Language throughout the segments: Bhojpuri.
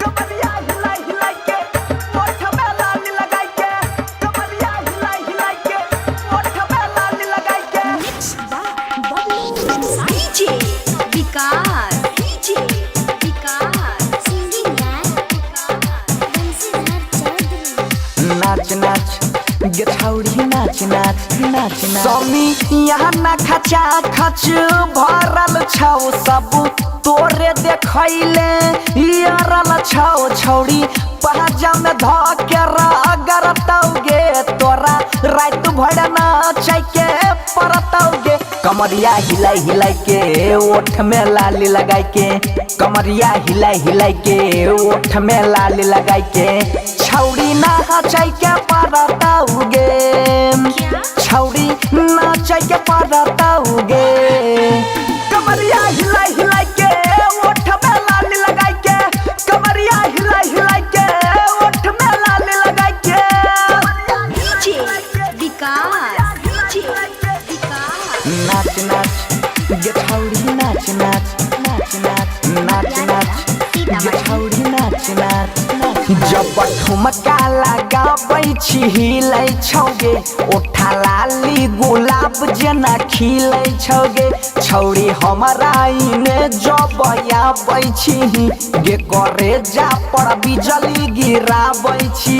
कमरिया हिलाई हिलाई के ओठ में लाली लगाई के कमरिया हिलाई हिलाई के ओठ में लाली लगाई के डीजे विकास सिंगिंग नाच नाच गे छौड़ी नाच नाच नाच स्वामी यहाँ ना खचा खच भरल छौ सब तोरे देखैले यारल छौ छौड़ी पहजा में धके रगरतौगे तोरा रात भर नाचै के परतौगे कमरिया हिलाई हिलाई के ओठ में लाली लगाई के कमरिया हिलाई हिलाई के ओठ में लाली लगाई के छौड़ी नाचै के परतौगे छौड़ी नाचै के परतौगे कमरिया हिलाई हिलाई के ओठ में लाली लगाई के कमरिया हिलाई हिलाई के ओठ में लाली लगाई के डीजे विकास नाच नाच गे छौड़ी नाच नाच नाच नाच नाच नाच गे छौड़ी नाच नाच जब ठुमका लगाबै छी हिलै छौगे ओठा लाली गुलाब जेना खिलै छौगे छौड़ी हमरा इने जब आबै छी गे करे जा पर बिजली गिराबै छी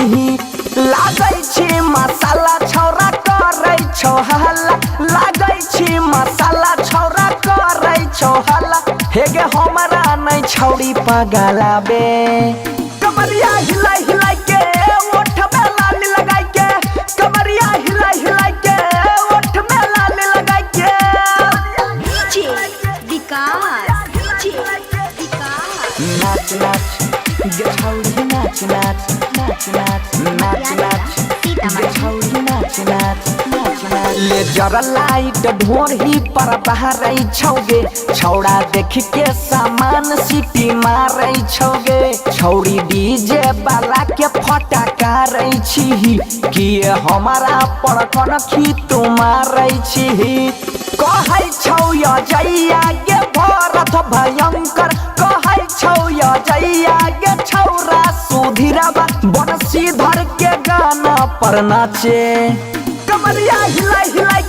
लागै छी मसाला छौरा करै छौ हल्ला लागै छी मसाला छौरा करै छौ हल्ला हे गे हमरा नै छौड़ी पगलाबे कमरिया हिलाई हिलाई के ओठ में लाली लगाई के कमरिया हिलाई हिलाई के ओठ में लाली लगाई के डीजे विकास नाच नाच गे छौड़ी नाच नाच नाच नाच नाच नाच गे छौड़ी नाच नाच नाच नाच ले जरा लाइट ढोरही पर बहरै छौगे छौड़ा देख के सामान सीटी मारै छौगे छौड़ी डीजे वाला के फटका रै छी कि हमारा पर कनखी तू मारै छी कहै छौ या जइया गे भरत भयंकर कहै छौ या जइया गे छौरा सुधीरवा बंसी धर के गाना पर नाचे कमरिया हिलाई हिलाई